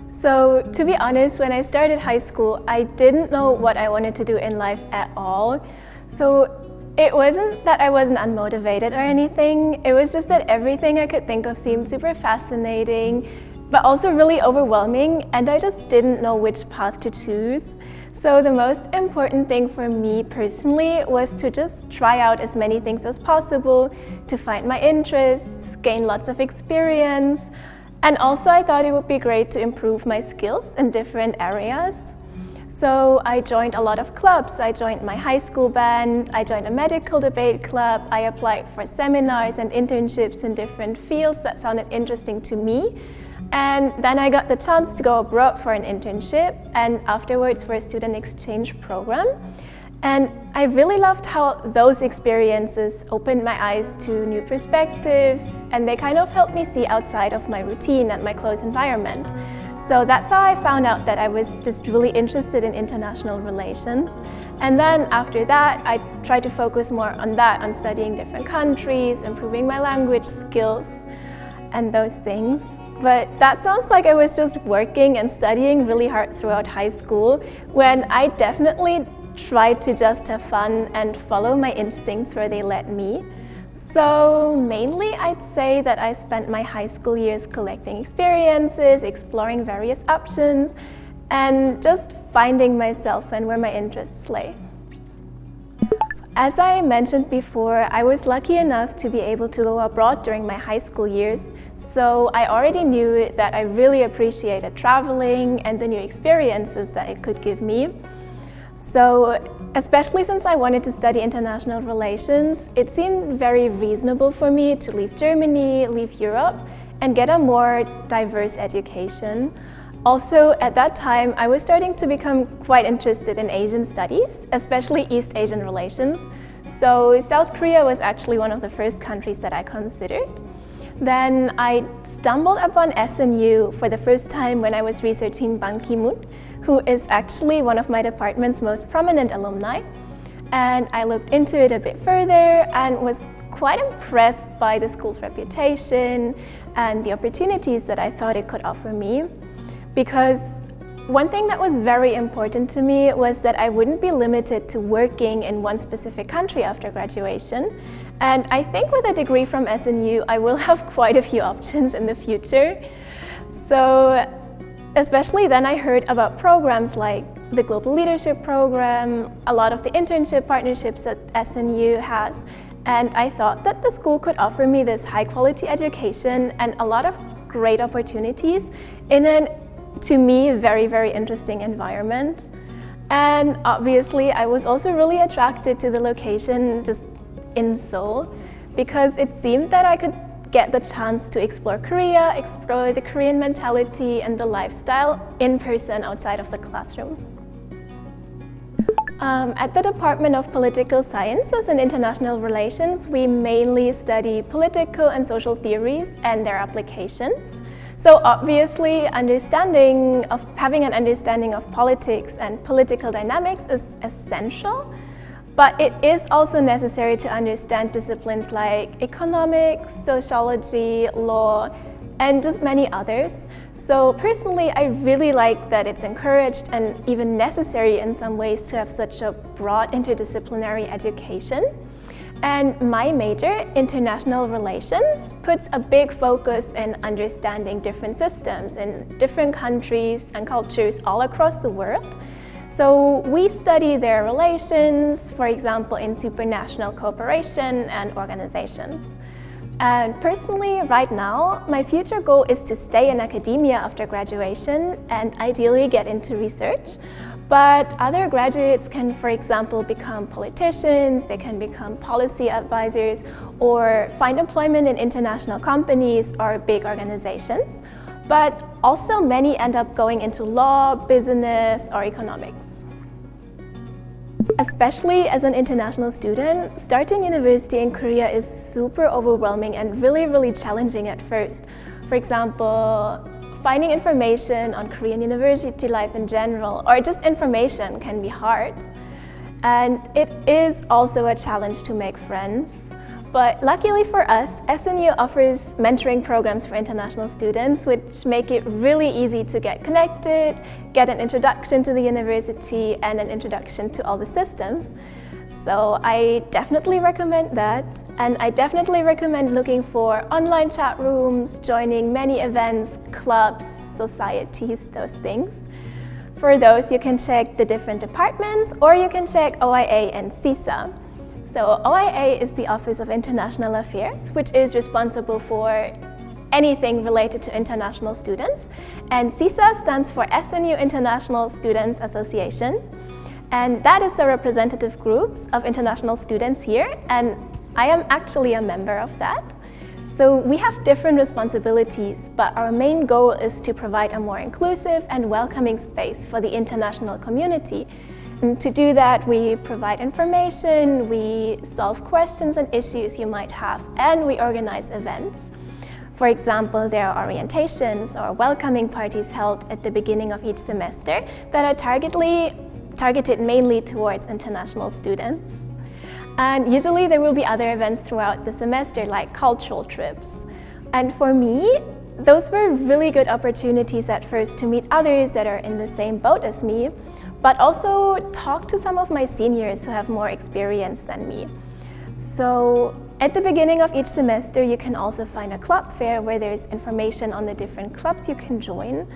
So, to be honest, when I started high school, I didn't know what I wanted to do in life at all. So, it wasn't that I wasn't unmotivated or anything. It was just that everything I could think of seemed super fascinating, but also really overwhelming, and I just didn't know which path to choose. So the most important thing for me personally was to just try out as many things as possible, to find my interests, gain lots of experience, and also I thought it would be great to improve my skills in different areas. So I joined a lot of clubs. I joined my high school band, I joined a medical debate club, I applied for seminars and internships in different fields that sounded interesting to me. And then I got the chance to go abroad for an internship and afterwards for a student exchange program. And I really loved how those experiences opened my eyes to new perspectives, and they kind of helped me see outside of my routine and my close environment. So that's how I found out that I was just really interested in international relations. And then after that, I tried to focus more on that, on studying different countries, improving my language skills, and those things. But that sounds like I was just working and studying really hard throughout high school, when I definitely tried to just have fun and follow my instincts where they led me. So mainly I'd say that I spent my high school years collecting experiences, exploring various options, and just finding myself and where my interests lay. As I mentioned before, I was lucky enough to be able to go abroad during my high school years, so I already knew that I really appreciated traveling and the new experiences that it could give me. So, especially since I wanted to study international relations, it seemed very reasonable for me to leave Germany, leave Europe, and get a more diverse education. Also, at that time, I was starting to become quite interested in Asian studies, especially East Asian relations. So, South Korea was actually one of the first countries that I considered. Then I stumbled upon SNU for the first time when I was researching Ban Ki-moon, who is actually one of my department's most prominent alumni. And I looked into it a bit further and was quite impressed by the school's reputation and the opportunities that I thought it could offer me. Because one thing that was very important to me was that I wouldn't be limited to working in one specific country after graduation. And I think with a degree from SNU, I will have quite a few options in the future. So, especially then I heard about programs like the Global Leadership Program, a lot of the internship partnerships that SNU has, and I thought that the school could offer me this high-quality education and a lot of great opportunities in an, to me, very, very interesting environment. And obviously, I was also really attracted to the location just in Seoul, because it seemed that I could get the chance to explore Korea, explore the Korean mentality and the lifestyle in person outside of the classroom. At the Department of Political Sciences and International Relations, we mainly study political and social theories and their applications. So obviously, having an understanding of politics and political dynamics is essential. But it is also necessary to understand disciplines like economics, sociology, law, and just many others. So personally, I really like that it's encouraged and even necessary in some ways to have such a broad interdisciplinary education. And my major, international relations, puts a big focus in understanding different systems in different countries and cultures all across the world. So we study their relations, for example, in supranational cooperation and organizations. And personally, right now, my future goal is to stay in academia after graduation and ideally get into research. But other graduates can, for example, become politicians, they can become policy advisors, or find employment in international companies or big organizations. But also many end up going into law, business, or economics. Especially as an international student, starting university in Korea is super overwhelming and really, really challenging at first. For example, finding information on Korean university life in general, or just information, can be hard. And it is also a challenge to make friends. But luckily for us, SNU offers mentoring programs for international students, which make it really easy to get connected, get an introduction to the university, and an introduction to all the systems. So I definitely recommend that, and I definitely recommend looking for online chat rooms, joining many events, clubs, societies, those things. For those, you can check the different departments, or you can check OIA and CISA. So OIA is the Office of International Affairs, which is responsible for anything related to international students. And CISA stands for SNU International Students Association. And that is the representative groups of international students here. And I am actually a member of that. So we have different responsibilities, but our main goal is to provide a more inclusive and welcoming space for the international community. And to do that, we provide information, we solve questions and issues you might have, and we organize events. For example, there are orientations or welcoming parties held at the beginning of each semester that are targeted mainly towards international students. And usually there will be other events throughout the semester, like cultural trips. And for me, those were really good opportunities at first to meet others that are in the same boat as me, but also talk to some of my seniors who have more experience than me. So at the beginning of each semester, you can also find a club fair where there's information on the different clubs you can join.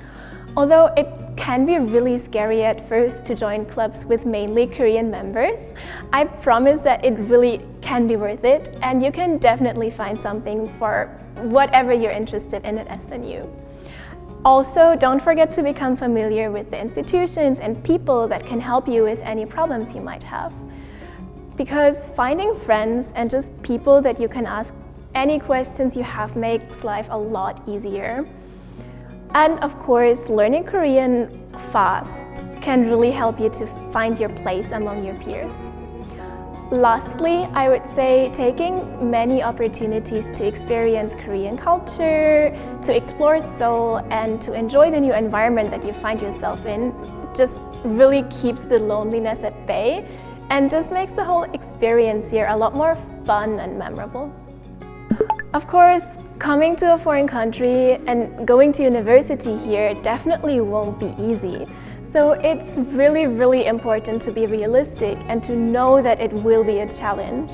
Although it can be really scary at first to join clubs with mainly Korean members, I promise that it really can be worth it, and you can definitely find something for whatever you're interested in at SNU. Also, don't forget to become familiar with the institutions and people that can help you with any problems you might have. Because finding friends and just people that you can ask any questions you have makes life a lot easier. And of course, learning Korean fast can really help you to find your place among your peers. Lastly, I would say taking many opportunities to experience Korean culture, to explore Seoul, and to enjoy the new environment that you find yourself in just really keeps the loneliness at bay and just makes the whole experience here a lot more fun and memorable. Of course, coming to a foreign country and going to university here definitely won't be easy. So it's really important to be realistic and to know that it will be a challenge.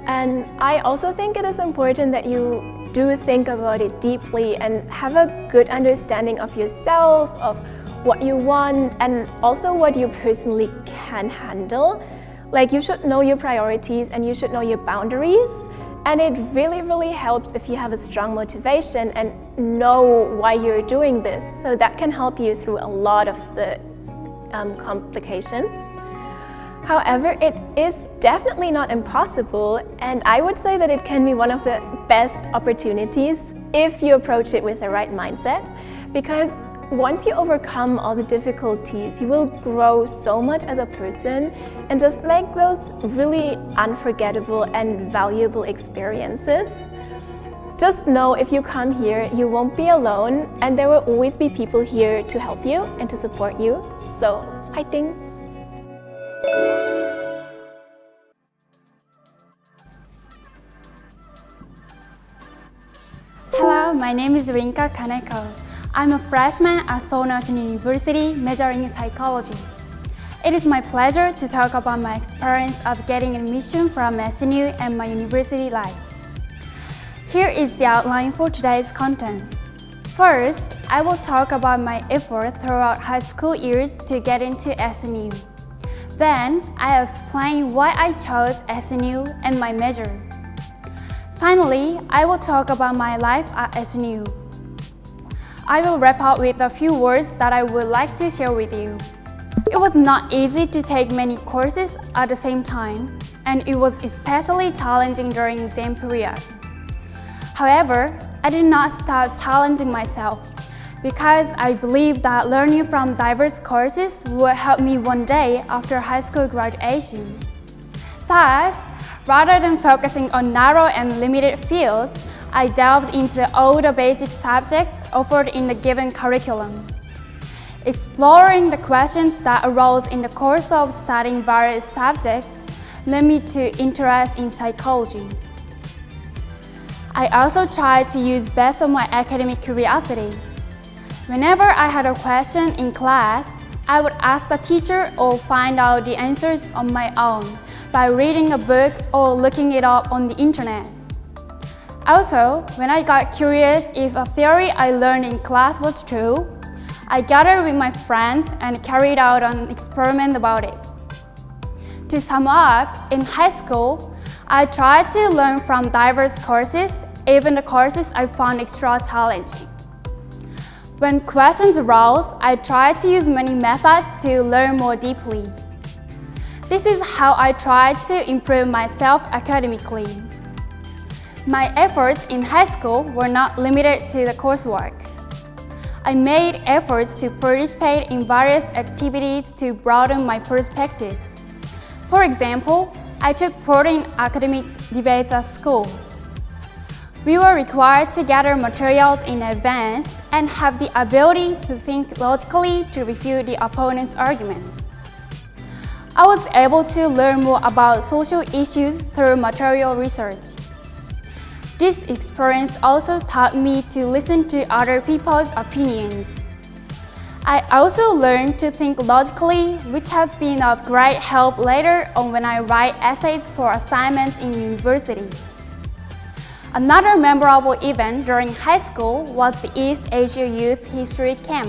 And I also think it is important that you do think about it deeply and have a good understanding of yourself, of what you want, and also what you personally can handle. Like, you should know your priorities and you should know your boundaries. And it really helps if you have a strong motivation and know why you're doing this. So that can help you through a lot of the complications. However, it is definitely not impossible, and I would say that it can be one of the best opportunities if you approach it with the right mindset, because once you overcome all the difficulties, you will grow so much as a person and just make those really unforgettable and valuable experiences. Just know if you come here, you won't be alone, and there will always be people here to help you and to support you. So, 화이팅! Hello, my name is Rinka Kaneko. I'm a freshman at Seoul National University majoring in psychology. It is my pleasure to talk about my experience of getting admission from SNU and my university life. Here is the outline for today's content. First, I will talk about my effort throughout high school years to get into SNU. Then, I'll explain why I chose SNU and my major. Finally, I will talk about my life at SNU. I will wrap up with a few words that I would like to share with you. It was not easy to take many courses at the same time, and it was especially challenging during exam period. However, I did not stop challenging myself because I believe that learning from diverse courses would help me one day after high school graduation. Thus, rather than focusing on narrow and limited fields, I delved into all the basic subjects offered in the given curriculum. Exploring the questions that arose in the course of studying various subjects led me to interest in psychology. I also tried to use best of my academic curiosity. Whenever I had a question in class, I would ask the teacher or find out the answers on my own by reading a book or looking it up on the internet. Also, when I got curious if a theory I learned in class was true, I gathered with my friends and carried out an experiment about it. To sum up, in high school, I tried to learn from diverse courses, even the courses I found extra challenging. When questions arose, I tried to use many methods to learn more deeply. This is how I tried to improve myself academically. My efforts in high school were not limited to the coursework. I made efforts to participate in various activities to broaden my perspective. For example, I took part in academic debates at school. We were required to gather materials in advance and have the ability to think logically to refute the opponent's arguments. I was able to learn more about social issues through material research. This experience also taught me to listen to other people's opinions. I also learned to think logically, which has been of great help later on when I write essays for assignments in university. Another memorable event during high school was the East Asia Youth History Camp.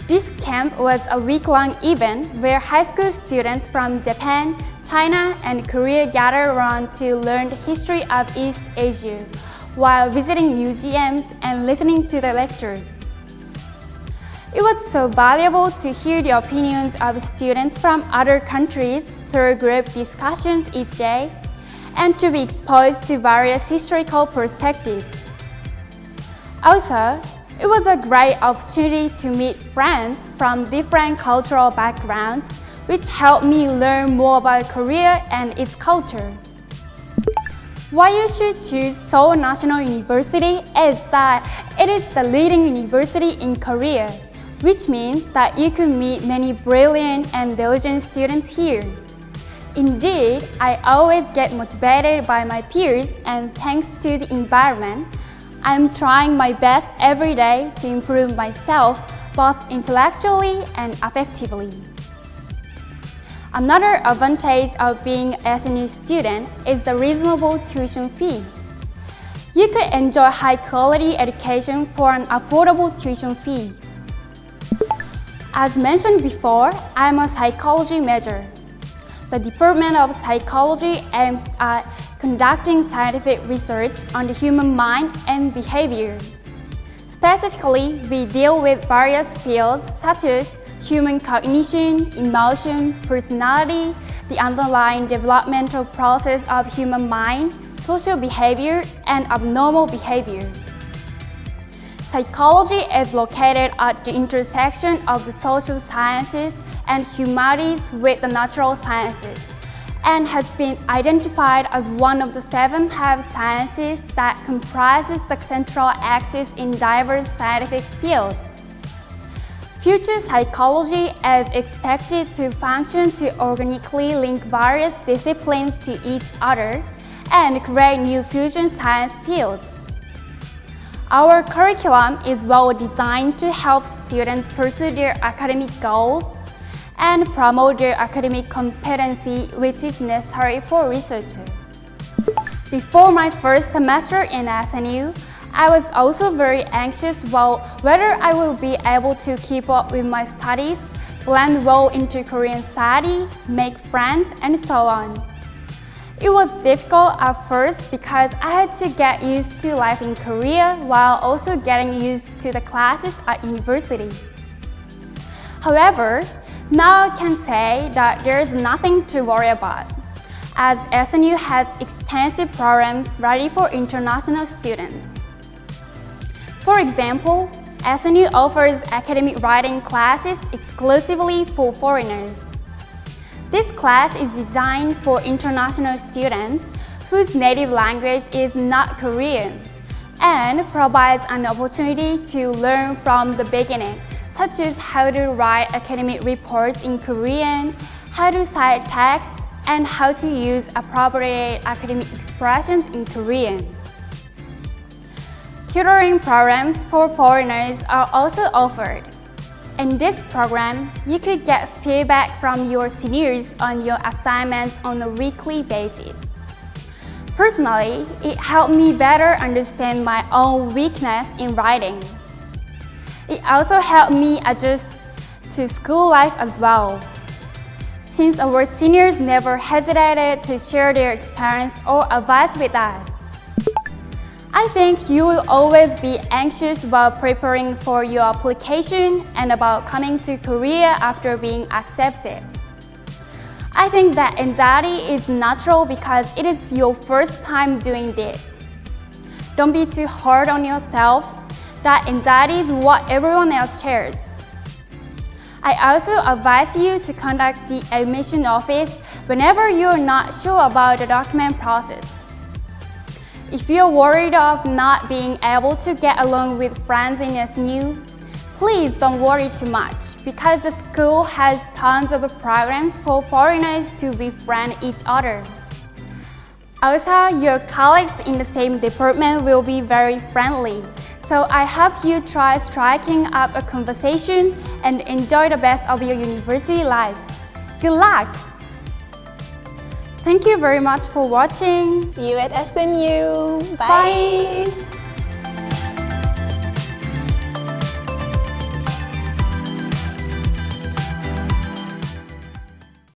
This camp was a week-long event where high school students from Japan, China, and Korea gathered around to learn the history of East Asia while visiting museums and listening to the lectures. It was so valuable to hear the opinions of students from other countries through group discussions each day and to be exposed to various historical perspectives. Also, it was a great opportunity to meet friends from different cultural backgrounds, which helped me learn more about Korea and its culture. Why you should choose Seoul National University is that it is the leading university in Korea, which means that you can meet many brilliant and diligent students here. Indeed, I always get motivated by my peers, and thanks to the environment, I'm trying my best every day to improve myself both intellectually and affectively. Another advantage of being an SNU student is the reasonable tuition fee. You could enjoy high-quality education for an affordable tuition fee. As mentioned before, I'm a psychology major. The Department of Psychology aims at conducting scientific research on the human mind and behavior. Specifically, we deal with various fields such as human cognition, emotion, personality, the underlying developmental process of human mind, social behavior, and abnormal behavior. Psychology is located at the intersection of the social sciences and humanities with the natural sciences, and has been identified as one of the 7 half sciences that comprises the central axis in diverse scientific fields. Future psychology is expected to function to organically link various disciplines to each other and create new fusion science fields. Our curriculum is well designed to help students pursue their academic goals and promote their academic competency, which is necessary for researchers. Before my first semester in SNU, I was also very anxious about whether I will be able to keep up with my studies, blend well into Korean society, make friends, and so on. It was difficult at first because I had to get used to life in Korea while also getting used to the classes at university. However, now I can say that there is nothing to worry about, as SNU has extensive programs ready for international students. For example, SNU offers academic writing classes exclusively for foreigners. This class is designed for international students whose native language is not Korean and provides an opportunity to learn from the beginning, such as how to write academic reports in Korean, how to cite texts, and how to use appropriate academic expressions in Korean. Tutoring programs for foreigners are also offered. In this program, you could get feedback from your seniors on your assignments on a weekly basis. Personally, it helped me better understand my own weakness in writing. It also helped me adjust to school life as well, since our seniors never hesitated to share their experience or advice with us. I think you will always be anxious about preparing for your application and about coming to Korea after being accepted. I think that anxiety is natural because it is your first time doing this. Don't be too hard on yourself. That anxiety is what everyone else shares. I also advise you to contact the admission office whenever you're not sure about the document process. If you're worried of not being able to get along with friends in SNU, please don't worry too much because the school has tons of programs for foreigners to befriend each other. Also, your colleagues in the same department will be very friendly, so I hope you try striking up a conversation and enjoy the best of your university life. Good luck! Thank you very much for watching. You at SNU. Bye.